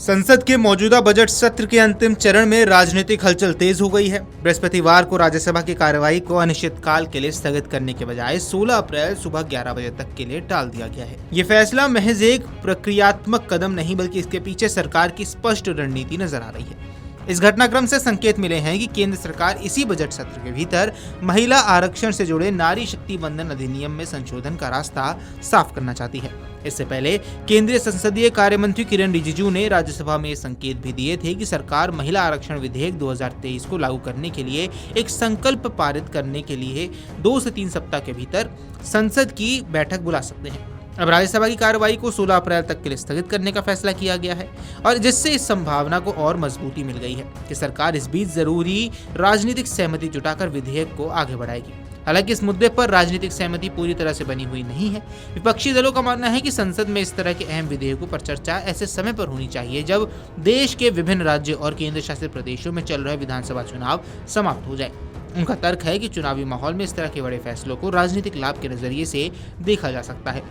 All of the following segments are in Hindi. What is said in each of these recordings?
संसद के मौजूदा बजट सत्र के अंतिम चरण में राजनीतिक हलचल तेज हो गई है। बृहस्पतिवार को राज्यसभा की कार्यवाही को अनिश्चितकाल के लिए स्थगित करने के बजाय 16 अप्रैल सुबह 11 बजे तक के लिए टाल दिया गया है। ये फैसला महज एक प्रक्रियात्मक कदम नहीं बल्कि इसके पीछे सरकार की स्पष्ट रणनीति नजर आ रही है। इस घटनाक्रम से संकेत मिले हैं कि केंद्र सरकार इसी बजट सत्र के भीतर महिला आरक्षण से जुड़े नारी शक्ति वंदन अधिनियम में संशोधन का रास्ता साफ करना चाहती है। इससे पहले केंद्रीय संसदीय कार्य मंत्री किरण रिजिजू ने राज्यसभा में संकेत भी दिए थे कि सरकार महिला आरक्षण विधेयक 2023 को लागू करने के लिए एक संकल्प पारित करने के लिए 2 से 3 सप्ताह के भीतर संसद की बैठक बुला सकते हैं। अब राज्यसभा की कार्रवाई को 16 अप्रैल तक के लिए स्थगित करने का फैसला किया गया है और जिससे इस संभावना को और मजबूती मिल गई है कि सरकार इस बीच जरूरी राजनीतिक सहमति जुटाकर विधेयक को आगे बढ़ाएगी। हालांकि इस मुद्दे पर राजनीतिक सहमति पूरी तरह से बनी हुई नहीं है। विपक्षी दलों का मानना है कि संसद में इस तरह के अहम विधेयकों पर चर्चा ऐसे समय पर होनी चाहिए जब देश के विभिन्न राज्यों और केंद्र शासित प्रदेशों में चल रहे विधानसभा चुनाव समाप्त हो जाए। उनका तर्क है कि चुनावी माहौल में इस तरह के बड़े फैसलों को राजनीतिक लाभ के नजरिए से देखा जा सकता है।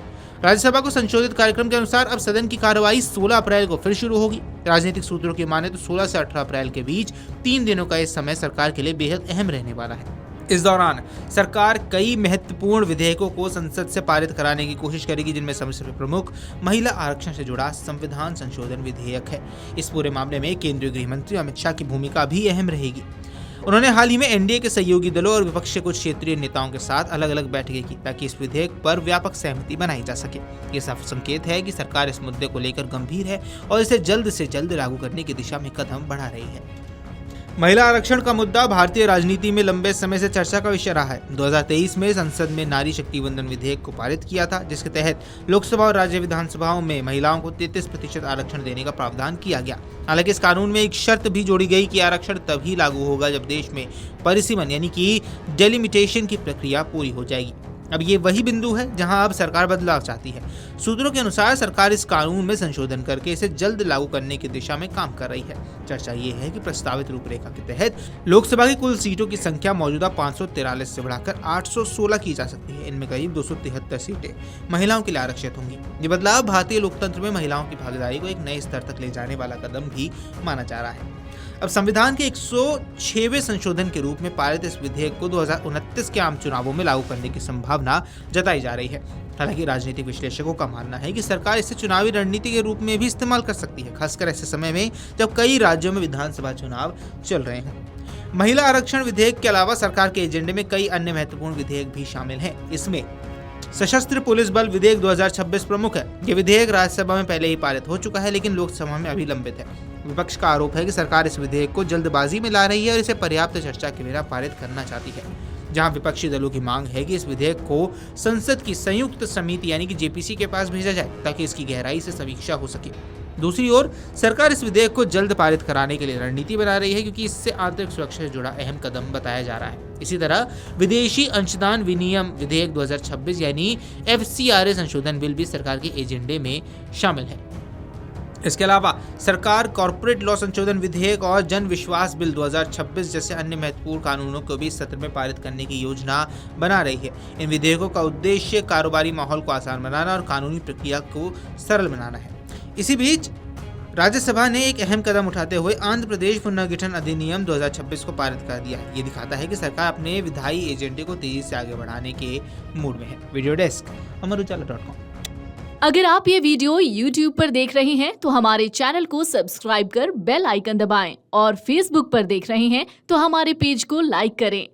राज्यसभा को संशोधित कार्यक्रम के अनुसार अब सदन की कार्रवाई 16 अप्रैल को फिर शुरू होगी। राजनीतिक सूत्रों की माने तो 16 से 18 अप्रैल के बीच 3 दिनों का इस समय सरकार के लिए बेहद अहम रहने वाला है। इस दौरान सरकार कई महत्वपूर्ण विधेयकों को संसद से पारित कराने की कोशिश करेगी, जिनमें सबसे प्रमुख महिला आरक्षण से जुड़ा संविधान संशोधन विधेयक है। इस पूरे मामले में केंद्रीय गृह मंत्री अमित शाह की भूमिका भी अहम रहेगी। उन्होंने हाल ही में एनडीए के सहयोगी दलों और विपक्ष के कुछ क्षेत्रीय नेताओं के साथ अलग अलग बैठकें की ताकि इस विधेयक पर व्यापक सहमति बनाई जा सके। ये साफ संकेत है कि सरकार इस मुद्दे को लेकर गंभीर है और इसे जल्द से जल्द लागू करने की दिशा में कदम बढ़ा रही है। महिला आरक्षण का मुद्दा भारतीय राजनीति में लंबे समय से चर्चा का विषय रहा है। 2023 में संसद में नारी शक्ति वंदन विधेयक को पारित किया था, जिसके तहत लोकसभा और राज्य विधानसभाओं में महिलाओं को 33% आरक्षण देने का प्रावधान किया गया। हालांकि इस कानून में एक शर्त भी जोड़ी गई कि आरक्षण तभी लागू होगा जब देश में परिसीमन यानी कि डेलिमिटेशन की प्रक्रिया पूरी हो जाएगी। अब ये वही बिंदु है जहां अब सरकार बदलाव चाहती है। सूत्रों के अनुसार सरकार इस कानून में संशोधन करके इसे जल्द लागू करने की दिशा में काम कर रही है। चर्चा ये है कि प्रस्तावित रूपरेखा के तहत लोकसभा की कुल सीटों की संख्या मौजूदा 543 से बढ़ाकर 816 की जा सकती है। इनमें करीब 273 सीटें महिलाओं के लिए आरक्षित होंगी। ये बदलाव भारतीय लोकतंत्र में महिलाओं की भागीदारी को एक नए स्तर तक ले जाने वाला कदम भी माना जा रहा है। अब संविधान के 106वें संशोधन के रूप में पारित इस विधेयक को 2029 के आम चुनावों में लागू करने की संभावना जताई जा रही है। हालांकि राजनीतिक विश्लेषकों का मानना है कि सरकार इसे चुनावी रणनीति के रूप में भी इस्तेमाल कर सकती है, खासकर ऐसे समय में जब कई राज्यों में विधानसभा चुनाव चल रहे हैं। महिला आरक्षण विधेयक के अलावा सरकार के एजेंडे में कई अन्य महत्वपूर्ण विधेयक भी शामिल हैं। इसमें सशस्त्र पुलिस बल विधेयक 2026 प्रमुख है। ये विधेयक राज्यसभा में पहले ही पारित हो चुका है, लेकिन लोकसभा में अभी लंबित है। विपक्ष का आरोप है कि सरकार इस विधेयक को जल्दबाजी में ला रही है और इसे पर्याप्त चर्चा के बिना पारित करना चाहती है। जहां विपक्षी दलों की मांग है कि इस विधेयक को संसद की संयुक्त समिति यानी कि जेपीसी के पास भेजा जाए ताकि इसकी गहराई से समीक्षा हो सके। दूसरी ओर सरकार इस विधेयक को जल्द पारित कराने के लिए रणनीति बना रही है, क्योंकि इससे आंतरिक सुरक्षा से जुड़ा अहम कदम बताया जा रहा है। इसी तरह विदेशी अंशदान विनियम विधेयक 2026 यानी FCRA संशोधन बिल भी सरकार के एजेंडे में शामिल है। इसके अलावा सरकार कॉर्पोरेट लॉ संशोधन विधेयक और जन विश्वास बिल 2026 जैसे अन्य महत्वपूर्ण कानूनों को भी इस सत्र में पारित करने की योजना बना रही है। इन विधेयकों का उद्देश्य कारोबारी माहौल को आसान बनाना और कानूनी प्रक्रिया को सरल बनाना है। इसी बीच राज्यसभा ने एक अहम कदम उठाते हुए आंध्र प्रदेश पुनर्गठन अधिनियम 2026 को पारित कर दिया। ये दिखाता है कि सरकार अपने विधायी एजेंडे को तेजी से आगे बढ़ाने के मूड में है। Video desk amarujala.com। अगर आप ये वीडियो YouTube पर देख रहे हैं तो हमारे चैनल को सब्सक्राइब कर बेल आइकन दबाएं और Facebook पर देख रहे हैं तो हमारे पेज को लाइक करें।